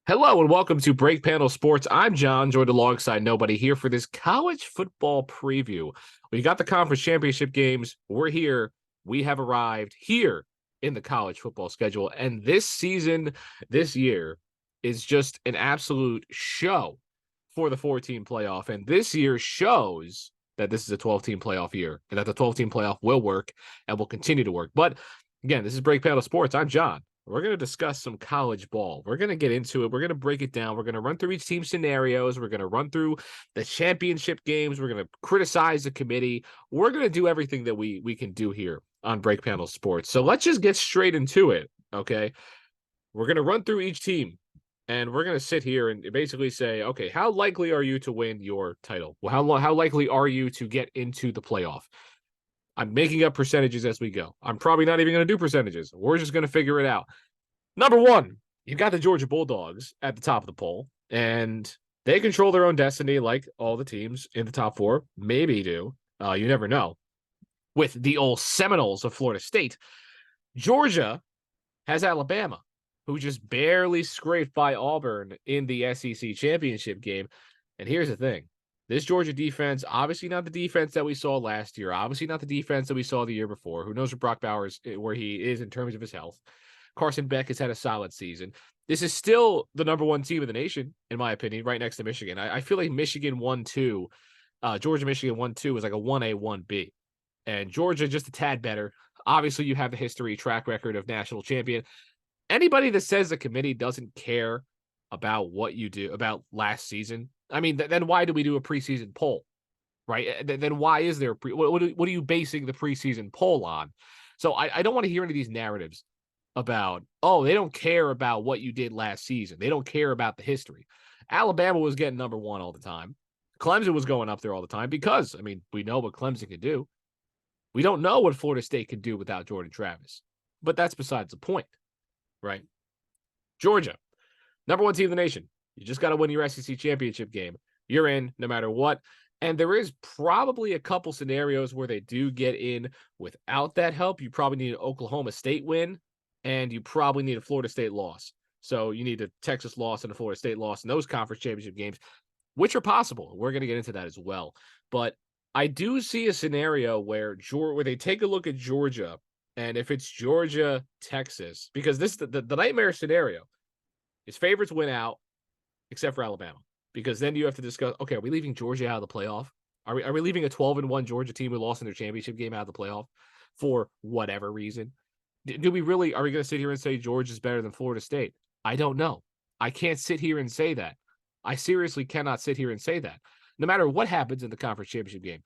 Hello and welcome to Break Panel Sports. I'm John, joined alongside nobody here for this college football preview. We got the conference championship games. We're here. We have arrived here in the college football schedule. And this season, this year, is just an absolute show for the 14 playoff. And this year shows that this is a 12-team playoff year and that the 12-team playoff will work and will continue to work. But again, this is Break Panel Sports. I'm John. We're going to discuss some college ball. We're going to get into it. We're going to break it down. We're going to run through each team's scenarios. We're going to run through the championship games. We're going to criticize the committee. We're going to do everything that we can do here on Break Panel Sports. So let's just get straight into it, okay? We're going to run through each team, and we're going to sit here and basically say, okay, how likely are you to win your title? Well, how likely are you to get into the playoff? I'm making up percentages as we go. I'm probably not even going to do percentages. We're just going to figure it out. Number one, you've got the Georgia Bulldogs at the top of the poll, and they control their own destiny like all the teams in the top four maybe do. You never know. With the old Seminoles of Florida State, Georgia has Alabama, who just barely scraped by Auburn in the SEC championship game. And here's the thing. This Georgia defense, obviously not the defense that we saw last year, obviously not the defense that we saw the year before. Who knows where Brock Bowers, where he is in terms of his health. Carson Beck has had a solid season. This is still the number one team in the nation, in my opinion, right next to Michigan. I feel like Michigan 1-2, Georgia, Michigan 1-2 is like a 1A, 1B. And Georgia just a tad better. Obviously, you have the history, track record of national champion. Anybody that says the committee doesn't care about what you do, about last season, I mean, then why do we do a preseason poll, right? Then why is there what are you basing the preseason poll on? So I don't want to hear any of these narratives about, oh, they don't care about what you did last season. They don't care about the history. Alabama was getting number one all the time. Clemson was going up there all the time because, I mean, we know what Clemson can do. We don't know what Florida State can do without Jordan Travis, but that's besides the point, right? Georgia, number one team in the nation. You just got to win your SEC championship game. You're in no matter what. And there is probably a couple scenarios where they do get in without that help. You probably need an Oklahoma State win, and you probably need a Florida State loss. So you need a Texas loss and a Florida State loss in those conference championship games, which are possible. We're going to get into that as well. But I do see a scenario where they take a look at Georgia, and if it's Georgia, Texas, because this the nightmare scenario is favorites win out, except for Alabama, because then you have to discuss, okay, are we leaving Georgia out of the playoff? Are we leaving a 12-1 Georgia team who lost in their championship game out of the playoff for whatever reason? Do we really, are we going to sit here and say Georgia is better than Florida State? I don't know. I can't sit here and say that. I seriously cannot sit here and say that. No matter what happens in the conference championship game,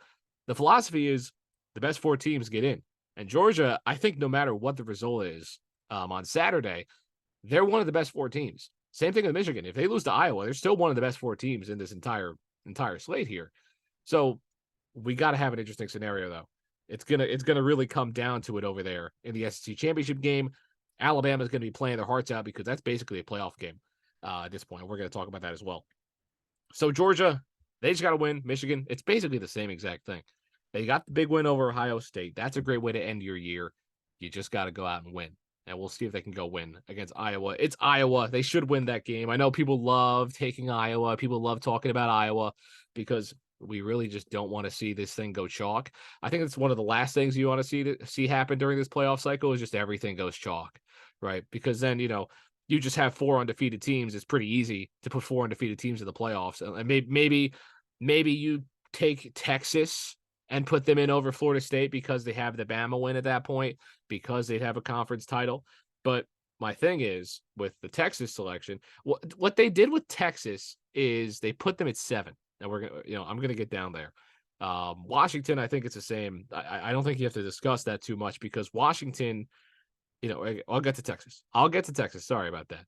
the philosophy is the best four teams get in. And Georgia, I think no matter what the result is on Saturday, they're one of the best four teams. Same thing with Michigan. If they lose to Iowa, they're still one of the best four teams in this entire slate here. So we got to have an interesting scenario, though. It's gonna really come down to it over there in the SEC championship game. Alabama's going to be playing their hearts out because that's basically a playoff game at this point. We're going to talk about that as well. So Georgia, they just got to win. Michigan, it's basically the same exact thing. They got the big win over Ohio State. That's a great way to end your year. You just got to go out and win. And we'll see if they can go win against Iowa. It's Iowa. They should win that game. I know people love taking Iowa. People love talking about Iowa because we really just don't want to see this thing go chalk. I think it's one of the last things you want to see happen during this playoff cycle is just everything goes chalk, right? Because then, you just have four undefeated teams. It's pretty easy to put four undefeated teams in the playoffs. And maybe you take Texas and put them in over Florida State because they have the Bama win at that point, because they'd have a conference title. But my thing is with the Texas selection, what they did with Texas is they put them at 7. And we're gonna, I'm gonna get down there. Washington, I think it's the same. I don't think you have to discuss that too much because Washington, I'll get to Texas. Sorry about that.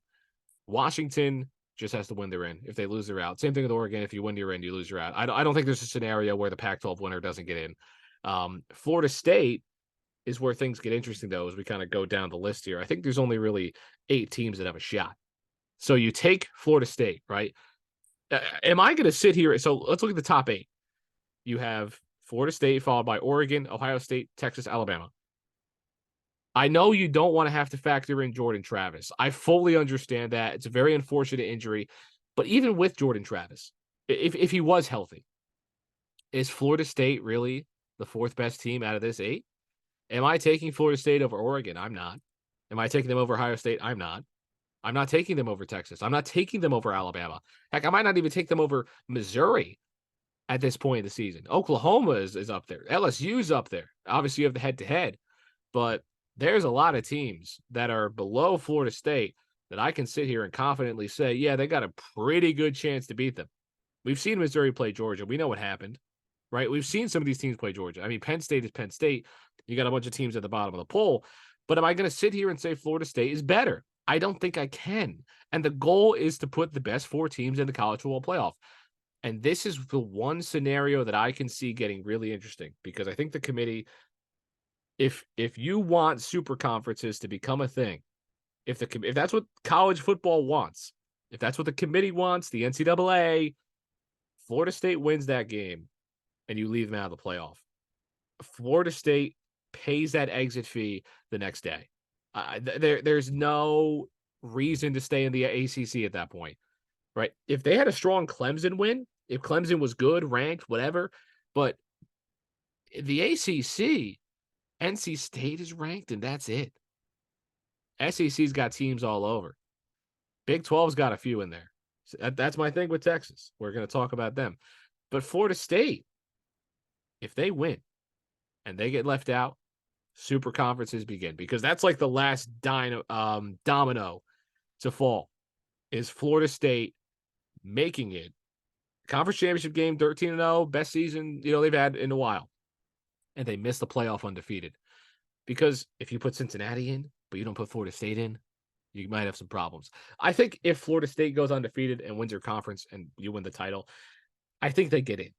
Washington just has to win their in. If they lose, they're out. Same thing with Oregon. If you win your in, you lose, you're out. I don't think there's a scenario where the Pac-12 winner doesn't get in. Florida State is where things get interesting, though, as we kind of go down the list here. I think there's only really 8 teams that have a shot. So you take Florida State, right? Am I going to sit here? So let's look at the top 8. You have Florida State followed by Oregon, Ohio State, Texas, Alabama. I know you don't want to have to factor in Jordan Travis. I fully understand that. It's a very unfortunate injury. But even with Jordan Travis, if he was healthy, is Florida State really the fourth best team out of this 8? Am I taking Florida State over Oregon? I'm not. Am I taking them over Ohio State? I'm not. I'm not taking them over Texas. I'm not taking them over Alabama. Heck, I might not even take them over Missouri at this point in the season. Oklahoma is up there. LSU's up there. Obviously, you have the head-to-head, but there's a lot of teams that are below Florida State that I can sit here and confidently say, yeah, they got a pretty good chance to beat them. We've seen Missouri play Georgia. We know what happened, right? We've seen some of these teams play Georgia. I mean, Penn State is Penn State. You got a bunch of teams at the bottom of the poll. But am I going to sit here and say Florida State is better? I don't think I can. And the goal is to put the best 4 teams in the college football playoff. And this is the one scenario that I can see getting really interesting, because I think the committee, if you want super conferences to become a thing, if that's what college football wants, if that's what the committee wants, the NCAA, Florida State wins that game and you leave them out of the playoff. Florida State pays that exit fee the next day. There's no reason to stay in the ACC at that point, right? If they had a strong Clemson win, if Clemson was good, ranked, whatever, but the ACC, NC State is ranked, and that's it. SEC's got teams all over. Big 12's got a few in there. So that's my thing with Texas. We're going to talk about them. But Florida State, if they win and they get left out, super conferences begin, because that's like the last domino to fall, is Florida State making it conference championship game, 13-0, best season they've had in a while, and they miss the playoff undefeated. Because if you put Cincinnati in, but you don't put Florida State in, you might have some problems. I think if Florida State goes undefeated and wins your conference and you win the title, I think they get in.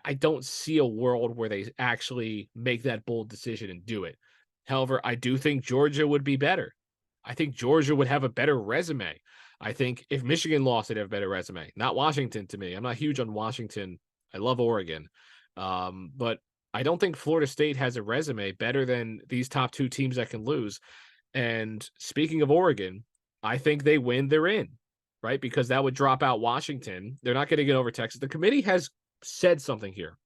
I don't see a world where they actually make that bold decision and do it. However, I do think Georgia would be better. I think Georgia would have a better resume. I think if Michigan lost, they'd have a better resume. Not Washington to me. I'm not huge on Washington. I love Oregon. But I don't think Florida State has a resume better than these top 2 teams that can lose. And speaking of Oregon, I think they win, they're in, right? Because that would drop out Washington. They're not going to get over Texas. The committee has said something here,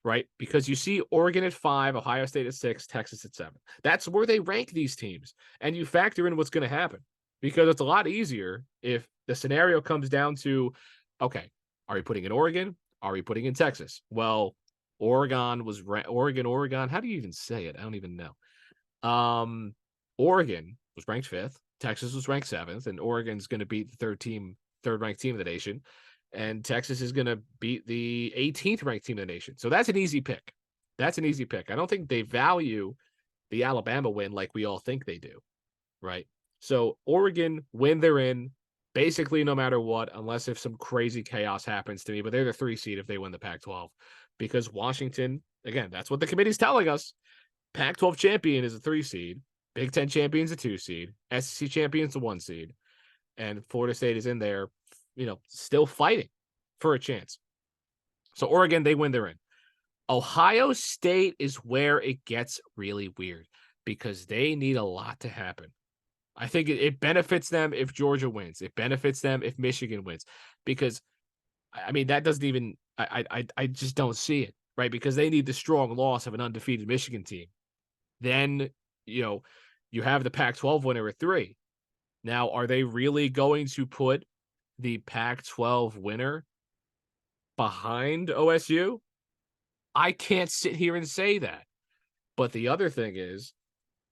right? Because you see Oregon at 5, Ohio State at 6, Texas at 7. That's where they rank these teams. And you factor in what's going to happen, because it's a lot easier if the scenario comes down to, okay, are we putting in Oregon? Are we putting in Texas? Well, Oregon. How do you even say it? I don't even know. Oregon was ranked 5th. Texas was ranked 7th, and Oregon's going to beat the third ranked team of the nation. And Texas is going to beat the 18th ranked team of the nation. So that's an easy pick. I don't think they value the Alabama win like we all think they do, right? So Oregon, win, they're in, basically no matter what, unless if some crazy chaos happens to me. But they're the 3 seed if they win the Pac-12. Because Washington, again, that's what the committee's telling us. Pac-12 champion is a 3 seed. Big Ten champion's a 2 seed. SEC champion's a 1 seed. And Florida State is in there, still fighting for a chance. So Oregon, they win, they're in. Ohio State is where it gets really weird, because they need a lot to happen. I think it benefits them if Georgia wins. It benefits them if Michigan wins, because, I mean, that doesn't even – I just don't see it, right? Because they need the strong loss of an undefeated Michigan team. Then, you have the Pac-12 winner at 3. Now, are they really going to put the Pac-12 winner behind OSU? I can't sit here and say that. But the other thing is,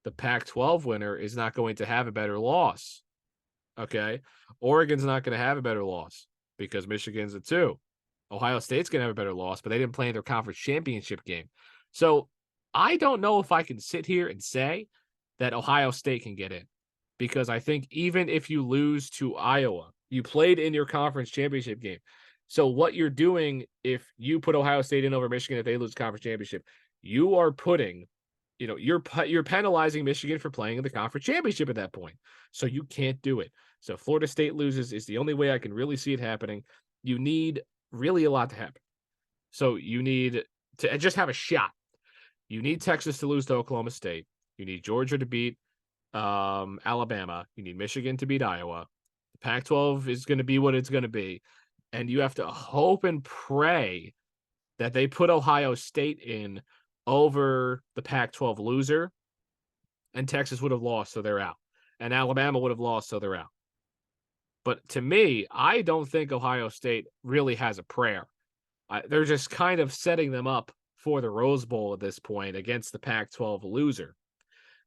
the Pac-12 winner is not going to have a better loss. Okay? Oregon's not going to have a better loss because Michigan's a 2. Ohio State's going to have a better loss, but they didn't play in their conference championship game. So I don't know if I can sit here and say that Ohio State can get in, because I think even if you lose to Iowa, you played in your conference championship game. So what you're doing, if you put Ohio State in over Michigan, if they lose the conference championship, you are putting, you're penalizing Michigan for playing in the conference championship at that point. So you can't do it. So Florida State loses is the only way I can really see it happening. You need really a lot to happen. So you need to just have a shot. You need Texas to lose to Oklahoma State. You need Georgia to beat Alabama. You need Michigan to beat Iowa. The Pac-12 is going to be what it's going to be. And you have to hope and pray that they put Ohio State in over the Pac-12 loser, and Texas would have lost, so they're out. And Alabama would have lost, so they're out. But to me, I don't think Ohio State really has a prayer. They're just kind of setting them up for the Rose Bowl at this point against the Pac-12 loser.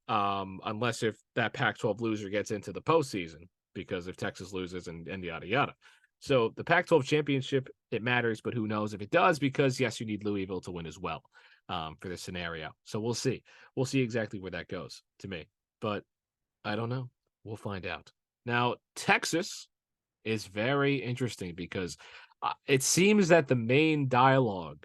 Unless if that Pac-12 loser gets into the postseason, because if Texas loses and yada, yada. So the Pac-12 championship, it matters, but who knows if it does, because yes, you need Louisville to win as well for this scenario. So we'll see. We'll see exactly where that goes to me, but I don't know. We'll find out. Now, Texas is very interesting because it seems that the main dialogue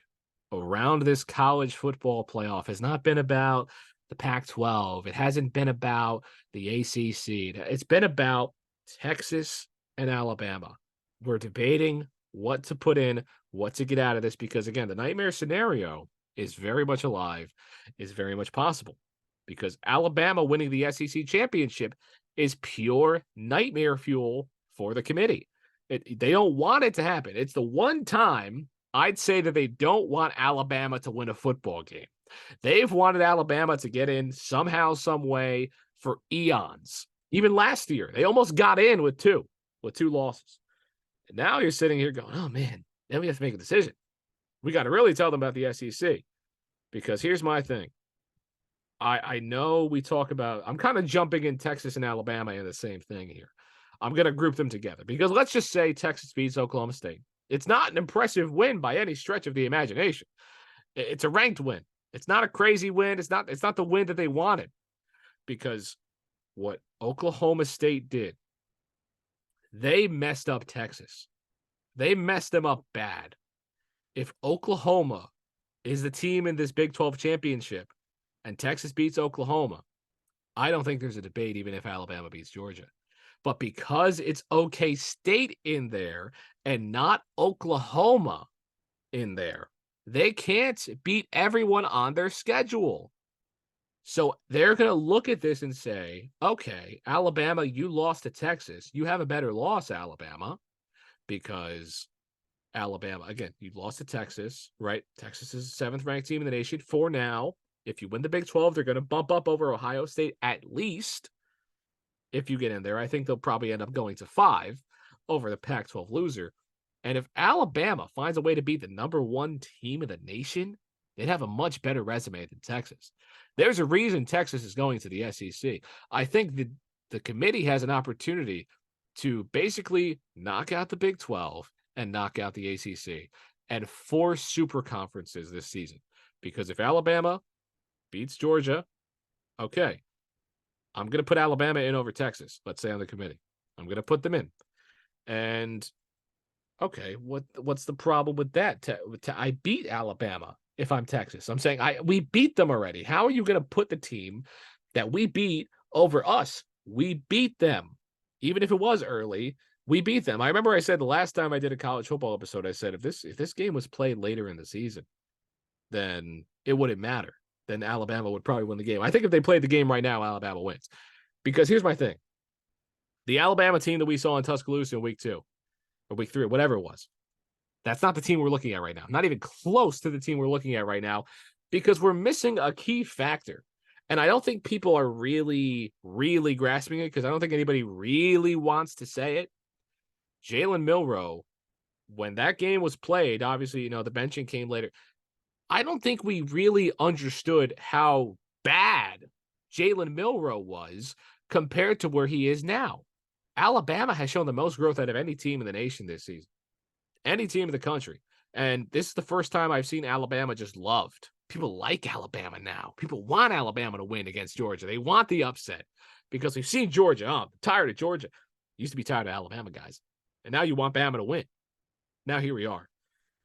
around this college football playoff has not been about the Pac-12. It hasn't been about the ACC. It's been about Texas and Alabama. We're debating what to put in, what to get out of this, because, again, the nightmare scenario is very much alive, is very much possible, because Alabama winning the SEC championship is pure nightmare fuel for the committee. They don't want it to happen. It's the one time I'd say that they don't want Alabama to win a football game. They've wanted Alabama to get in somehow, some way for eons. Even last year, they almost got in with two losses. And now you're sitting here going, oh, man, then we have to make a decision. We got to really tell them about the SEC, because here's my thing. I know we talk about, I'm kind of jumping in Texas and Alabama in the same thing here. I'm going to group them together because let's just say Texas beats Oklahoma State. It's not an impressive win by any stretch of the imagination. It's a ranked win. It's not a crazy win. It's not the win that they wanted, because what Oklahoma State did, they messed up Texas. They messed them up bad. If Oklahoma is the team in this Big 12 championship and Texas beats Oklahoma, I don't think there's a debate even if Alabama beats Georgia. But because it's OK State in there and not Oklahoma in there, they can't beat everyone on their schedule. So they're going to look at this and say, okay, Alabama, you lost to Texas. You have a better loss, Alabama, because Alabama, again, you lost to Texas, right? Texas is the 7th ranked team in the nation for now. If you win the Big 12, they're going to bump up over Ohio State at least. If you get in there, I think they'll probably end up going to 5 over the Pac-12 loser. And if Alabama finds a way to beat the number 1 team in the nation, they'd have a much better resume than Texas. There's a reason Texas is going to the SEC. I think the committee has an opportunity to basically knock out the Big 12 and knock out the ACC and force super conferences this season. Because if Alabama beats Georgia, okay, I'm going to put Alabama in over Texas, let's say on the committee. I'm going to put them in. And okay, what's the problem with that? I beat Alabama if I'm Texas. I'm saying we beat them already. How are you going to put the team that we beat over us? We beat them. Even if it was early, we beat them. I remember I said the last time I did a college football episode, I said if this game was played later in the season, then it wouldn't matter. Then Alabama would probably win the game. I think if they played the game right now, Alabama wins. Because here's my thing. The Alabama team that we saw in Tuscaloosa in week 2 or week 3, whatever it was, that's not the team we're looking at right now. Not even close to the team we're looking at right now, because we're missing a key factor. And I don't think people are really, really grasping it, because I don't think anybody really wants to say it. Jalen Milroe, when that game was played, obviously, the benching came later. I don't think we really understood how bad Jalen Milroe was compared to where he is now. Alabama has shown the most growth out of any team in the nation this season. Any team in the country. And this is the first time I've seen Alabama just loved. People like Alabama now. People want Alabama to win against Georgia. They want the upset because we've seen Georgia. Oh, I'm tired of Georgia. Used to be tired of Alabama guys. And now you want Bama to win. Now here we are.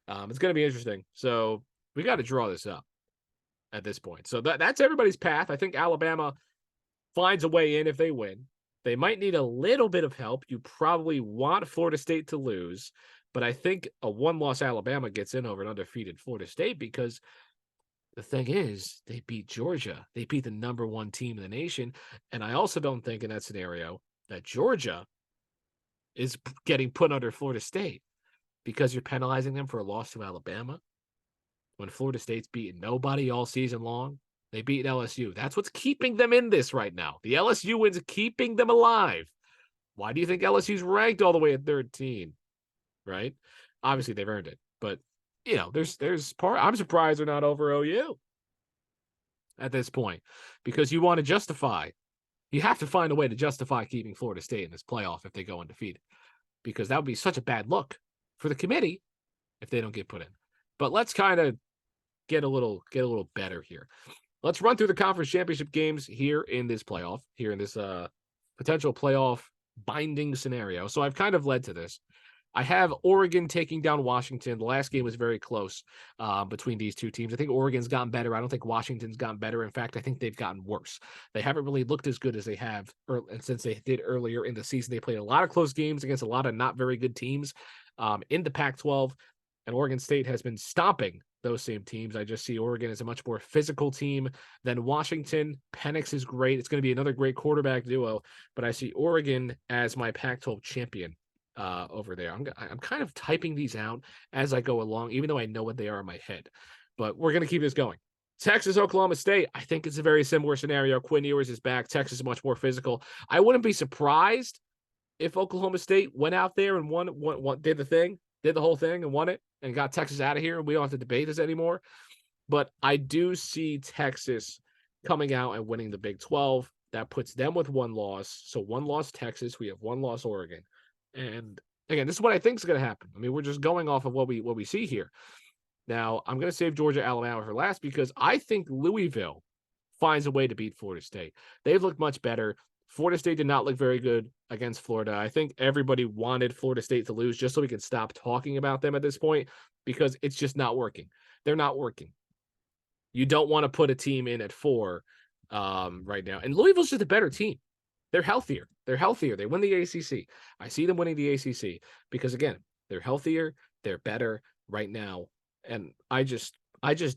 It's going to be interesting. So we got to draw this up at this point. So that's everybody's path. I think Alabama finds a way in if they win. They might need a little bit of help. You probably want Florida State to lose, but I think a 1-loss Alabama gets in over an undefeated Florida State, because The thing is, they beat Georgia. They beat the number one team in the nation. And I also don't think in that scenario that Georgia is getting put under Florida State because you're penalizing them for a loss to Alabama when Florida State's beaten nobody all season long. They beat LSU. That's what's keeping them in this right now. The LSU wins keeping them alive. Why do you think LSU's ranked all the way at 13? Right? Obviously, they've earned it. But, there's part. I'm surprised they're not over OU at this point because you want to justify. You have to find a way to justify keeping Florida State in this playoff if they go undefeated because that would be such a bad look for the committee if they don't get put in. But let's kind of get a little better here. Let's run through the conference championship games here in this potential playoff binding scenario. So I've kind of led to this. I have Oregon taking down Washington. The last game was very close between these two teams. I think Oregon's gotten better. I don't think Washington's gotten better. In fact, I think they've gotten worse. They haven't really looked as good as they have since they did earlier in the season. They played a lot of close games against a lot of not very good teams in the Pac-12, and Oregon State has been stomping those same teams. I just see Oregon as a much more physical team than Washington. Penix is great. It's going to be another great quarterback duo, but I see Oregon as my Pac-12 champion over there. I'm kind of typing these out as I go along, even though I know what they are in my head. But we're going to keep this going. Texas, Oklahoma State. I think it's a very similar scenario. Quinn Ewers is back. Texas is much more physical. I wouldn't be surprised if Oklahoma State went out there and won, did the whole thing and won it and got Texas out of here, and we don't have to debate this anymore. But I do see Texas coming out and winning the Big 12. That puts them with one loss. So one loss Texas, we have one loss Oregon. And again, this is what I think is going to happen. I mean, we're just going off of what we see here. Now, I'm going to save Georgia, Alabama for last because I think Louisville finds a way to beat Florida State. They've looked much better. Florida State did not look very good against Florida. I think everybody wanted Florida State to lose just so we can stop talking about them at this point because it's just not working. They're not working. You don't want to put a team in at 4 right now. And Louisville's just a better team. They're healthier. They win the ACC. I see them winning the ACC because, again, they're healthier. They're better right now. And I just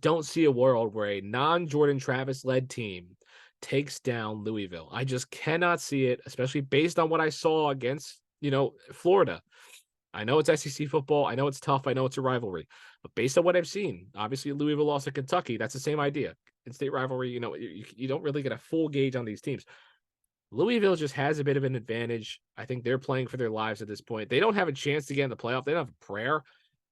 don't see a world where a non-Jordan Travis-led team takes down Louisville. I just cannot see it, especially based on what I saw against, Florida. I know it's SEC football. I know it's tough. I know it's a rivalry. But based on what I've seen, obviously Louisville lost to Kentucky. That's the same idea. In-state rivalry, you don't really get a full gauge on these teams. Louisville just has a bit of an advantage. I think they're playing for their lives at this point. They don't have a chance to get in the playoff. They don't have a prayer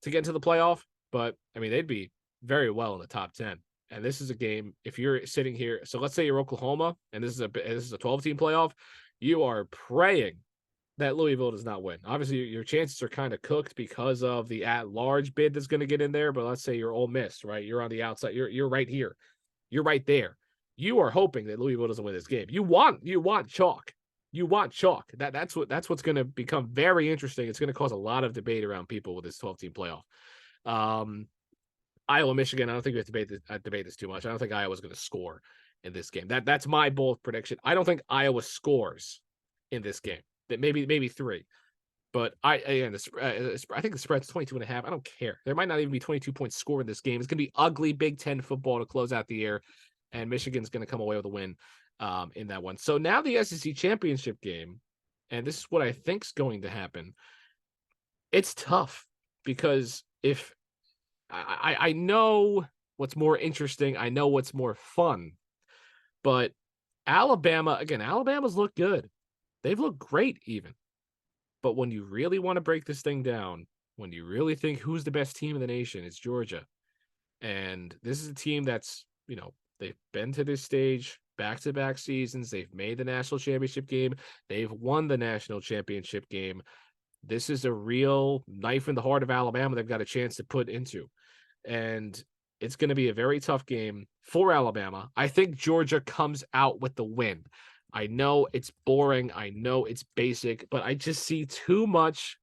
to get into the playoff. But, I mean, they'd be very well in the top 10. And this is a game, if you're sitting here, so let's say you're Oklahoma, and this is a 12-team playoff, you are praying that Louisville does not win. Obviously, your chances are kind of cooked because of the at-large bid that's going to get in there, but let's say you're Ole Miss, right? You're on the outside. You're right here. You're right there. You are hoping that Louisville doesn't win this game. You want chalk. You want chalk. That's what's going to become very interesting. It's going to cause a lot of debate around people with this 12-team playoff. Iowa, Michigan, I don't think we have to debate this too much. I don't think Iowa's going to score in this game. That's my bold prediction. I don't think Iowa scores in this game. That maybe 3. But I think the spread's 22.5. I don't care. There might not even be 22 points scored in this game. It's going to be ugly Big Ten football to close out the year, and Michigan's going to come away with a win in that one. So now the SEC championship game, and this is what I think is going to happen. It's tough because if I know what's more interesting, I know what's more fun, but Alabama's looked good. They've looked great even. But when you really want to break this thing down, when you really think who's the best team in the nation, it's Georgia. And this is a team that's, they've been to this stage back-to-back seasons. They've made the national championship game. They've won the national championship game. This is a real knife in the heart of Alabama they've got a chance to put into. And it's going to be a very tough game for Alabama. I think Georgia comes out with the win. I know it's boring. I know it's basic, but I just see too much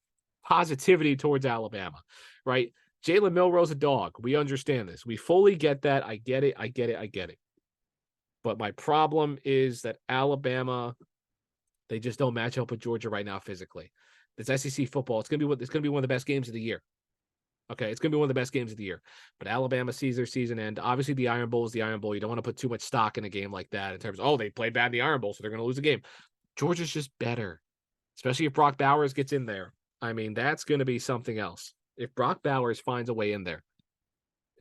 positivity towards Alabama, right? Jalen Milroe's a dog. We understand this. We fully get that. I get it. But my problem is that Alabama, they just don't match up with Georgia right now physically. This SEC football, it's gonna be one of the best games of the year. Okay, it's going to be one of the best games of the year. But Alabama sees their season end. Obviously, the Iron Bowl is the Iron Bowl. You don't want to put too much stock in a game like that in terms of, oh, they played bad in the Iron Bowl, so they're going to lose a game. Georgia's just better, especially if Brock Bowers gets in there. I mean, that's going to be something else. If Brock Bowers finds a way in there,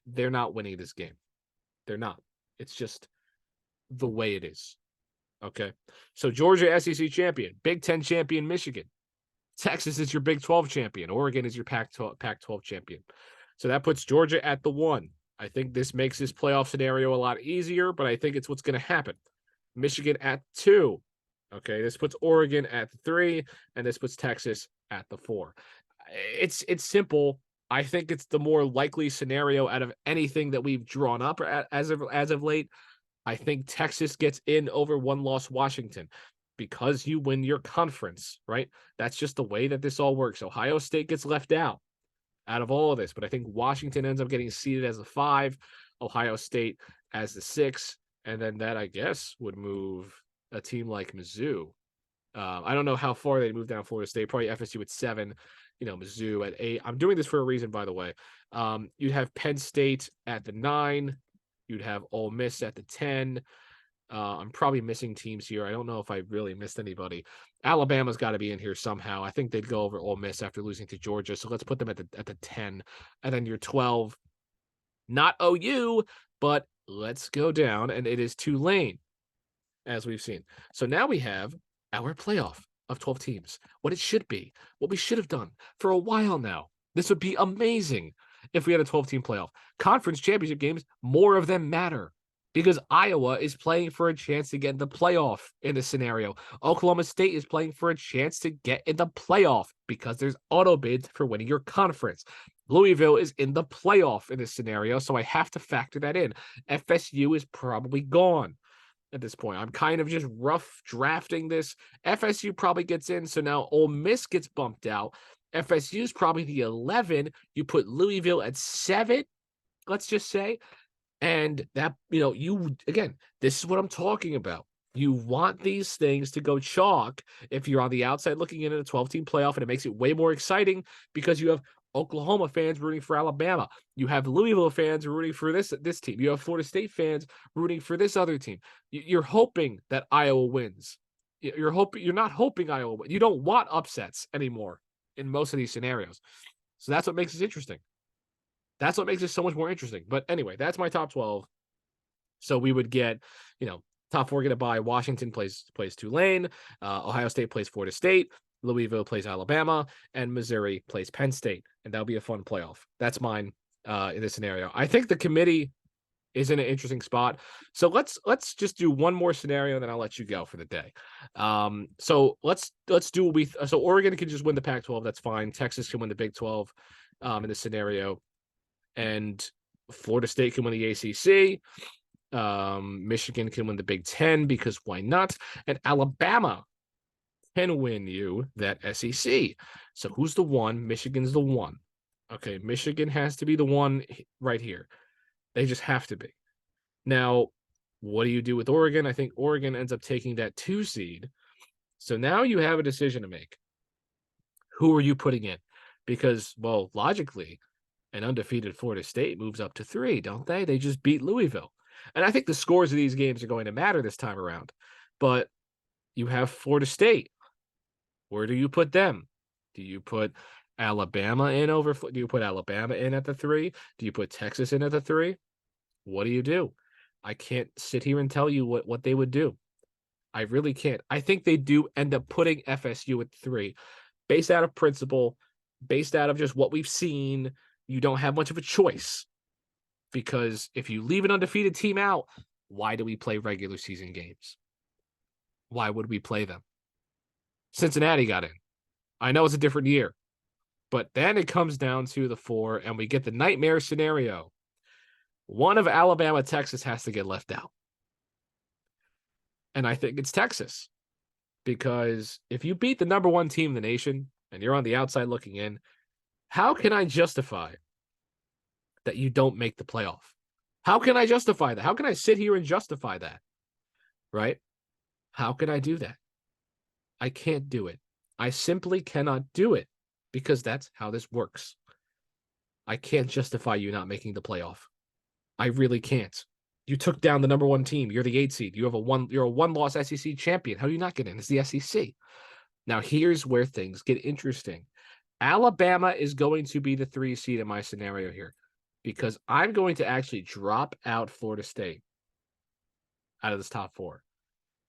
they're not winning this game. They're not. It's just the way it is. Okay. So Georgia SEC champion, Big Ten champion, Michigan. Texas is your Big 12 champion. Oregon is your Pac-12 champion. So that puts Georgia at the 1. I think this makes this playoff scenario a lot easier, but I think it's what's going to happen. Michigan at 2. Okay, this puts Oregon at the 3, and this puts Texas at the 4. It's simple. I think it's the more likely scenario out of anything that we've drawn up as of late. I think Texas gets in over one-loss Washington because you win your conference, right? That's just the way that this all works. Ohio State gets left out of all of this, but I think Washington ends up getting seeded as a 5, Ohio State as the 6, and then that, I guess, would move a team like Mizzou. I don't know how far they move down Florida State, probably FSU at 7, Mizzou at 8. I'm doing this for a reason, by the way. You'd have Penn State at the 9. You'd have Ole Miss at the 10. I'm probably missing teams here. I don't know if I really missed anybody. Alabama's got to be in here somehow. I think they'd go over Ole Miss after losing to Georgia. So let's put them at the 10. And then your 12, not OU, but let's go down. And it is Tulane, as we've seen. So now we have our playoff of 12 teams. What it should be. What we should have done for a while now. This would be amazing if we had a 12-team playoff. Conference championship games, more of them matter because Iowa is playing for a chance to get in the playoff in this scenario. Oklahoma State is playing for a chance to get in the playoff because there's auto bids for winning your conference. Louisville is in the playoff in this scenario, so I have to factor that in. FSU is probably gone at this point. I'm kind of just rough drafting this. FSU probably gets in, so now Ole Miss gets bumped out. FSU is probably the 11. You put Louisville at 7, let's just say. And that, this is what I'm talking about. You want these things to go chalk if you're on the outside looking in at a 12-team playoff, and it makes it way more exciting because you have Oklahoma fans rooting for Alabama. You have Louisville fans rooting for this team. You have Florida State fans rooting for this other team. You're hoping that Iowa wins. You're not hoping Iowa wins. You don't want upsets anymore in most of these scenarios. So that's what makes it interesting. That's what makes it so much more interesting. But anyway, that's my top 12. So we would get, top 4 get a bye. Washington plays Tulane. Ohio State plays Florida State. Louisville plays Alabama. And Missouri plays Penn State. And that'll be a fun playoff. That's mine in this scenario. I think the committee is in an interesting spot. So let's just do one more scenario, and then I'll let you go for the day. So let's do so Oregon can just win the Pac-12. That's fine. Texas can win the Big 12 in this scenario. And Florida State can win the ACC. Michigan can win the Big 10 because why not? And Alabama can win you that SEC. So who's the 1? Michigan's the 1. Okay, Michigan has to be the 1 right here. They just have to be. Now, what do you do with Oregon? I think Oregon ends up taking that 2 seed. So now you have a decision to make. Who are you putting in? Because, well, logically, an undefeated Florida State moves up to 3, don't they? They just beat Louisville. And I think the scores of these games are going to matter this time around. But you have Florida State. Where do you put them? Do you put Alabama in over? Do you put Alabama in at the 3? Do you put Texas in at the 3? What do? I can't sit here and tell you what they would do. I really can't. I think they do end up putting FSU at 3, based out of principle, based out of just what we've seen. You don't have much of a choice because if you leave an undefeated team out, why do we play regular season games? Why would we play them? Cincinnati got in. I know it's a different year, but then it comes down to the 4 and we get the nightmare scenario. One of Alabama, Texas has to get left out. And I think it's Texas because if you beat the number 1 team in the nation and you're on the outside looking in, how can I justify that you don't make the playoff? How can I justify that? How can I sit here and justify that? Right? How can I do that? I can't do it. I simply cannot do it because that's how this works. I can't justify you not making the playoff. I really can't. You took down the number one team. You're the 8 seed. You're a one-loss SEC champion. How do you not get in? It's the SEC. Now, here's where things get interesting. Alabama is going to be the 3 seed in my scenario here because I'm going to actually drop out Florida State out of this top 4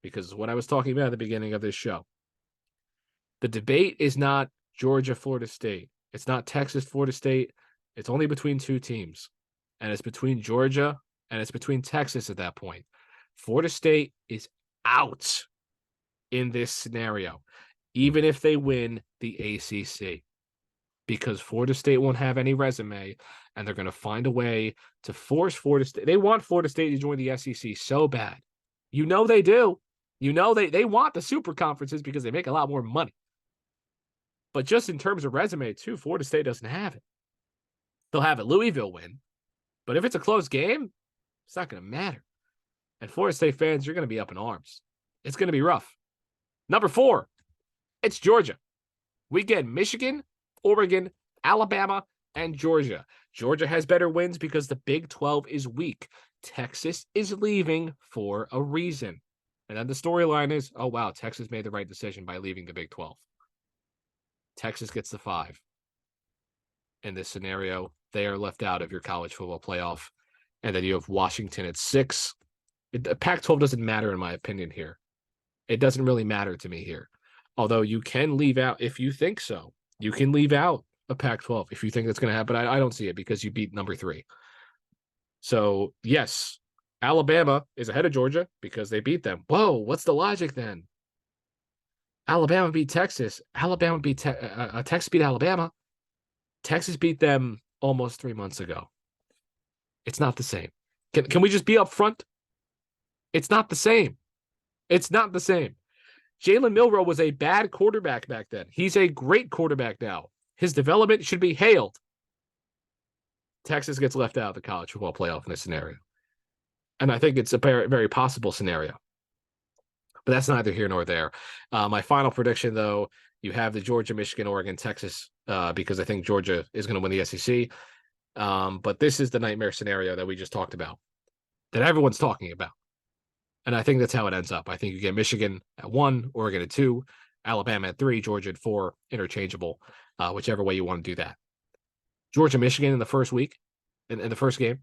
because what I was talking about at the beginning of this show. The debate is not Georgia, Florida State. It's not Texas, Florida State. It's only between 2 teams, and it's between Georgia and it's between Texas at that point. Florida State is out in this scenario, even if they win the ACC, because Florida State won't have any resume, and they're going to find a way to force Florida State. They want Florida State to join the SEC so bad. You know they do. You know they want the super conferences because they make a lot more money. But just in terms of resume, too, Florida State doesn't have it. They'll have it. Louisville win. But if it's a close game, it's not going to matter. And Florida State fans, you're going to be up in arms. It's going to be rough. Number 4, it's Georgia. We get Michigan, Oregon, Alabama, and Georgia. Georgia has better wins because the Big 12 is weak. Texas is leaving for a reason. And then the storyline is, oh, wow, Texas made the right decision by leaving the Big 12. Texas gets the 5. In this scenario, they are left out of your college football playoff. And then you have Washington at 6. Pac-12 doesn't matter, in my opinion, here. It doesn't really matter to me here. Although you can leave out, if you think so, you can leave out a Pac-12 if you think that's going to happen. I don't see it because you beat number 3. So, yes, Alabama is ahead of Georgia because they beat them. Whoa, what's the logic then? Alabama beat Texas. Texas beat Alabama. Texas beat them almost 3 months ago. It's not the same. Can we just be upfront? It's not the same. It's not the same. Jalen Milroe was a bad quarterback back then. He's a great quarterback now. His development should be hailed. Texas gets left out of the college football playoff in this scenario. And I think it's a very, very possible scenario. But that's neither here nor there. My final prediction, though, you have the Georgia, Michigan, Oregon, Texas, because I think Georgia is going to win the SEC. But this is the nightmare scenario that we just talked about, that everyone's talking about. And I think that's how it ends up. I think you get Michigan at 1, Oregon at 2, Alabama at 3, Georgia at 4, interchangeable, whichever way you want to do that. Georgia, Michigan in the first week, in the first game,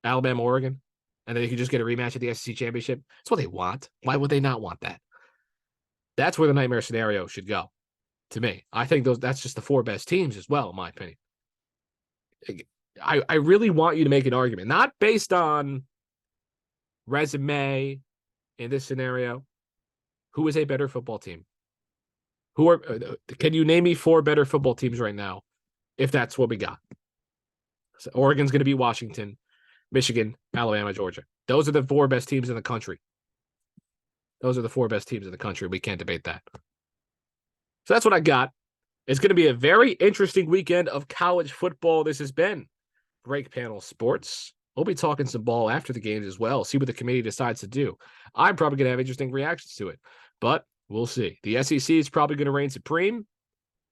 Alabama, Oregon, and then you can just get a rematch at the SEC championship. That's what they want. Why would they not want that? That's where the nightmare scenario should go, to me. I think that's just the 4 best teams as well, in my opinion. I really want you to make an argument, not based on resume in this scenario. Who is a better football team? Can you name me 4 better football teams right now, if that's what we got? So Oregon's going to be Washington, Michigan, Alabama, Georgia. Those are the 4 best teams in the country. Those are the 4 best teams in the country. We can't debate that. So that's what I got. It's going to be a very interesting weekend of college football. This has been Break Panel Sports. We'll be talking some ball after the games as well. See what the committee decides to do. I'm probably going to have interesting reactions to it, but we'll see. The SEC is probably going to reign supreme,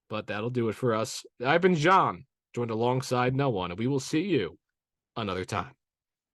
but that'll do it for us. I've been John, joined alongside no one, and we will see you another time.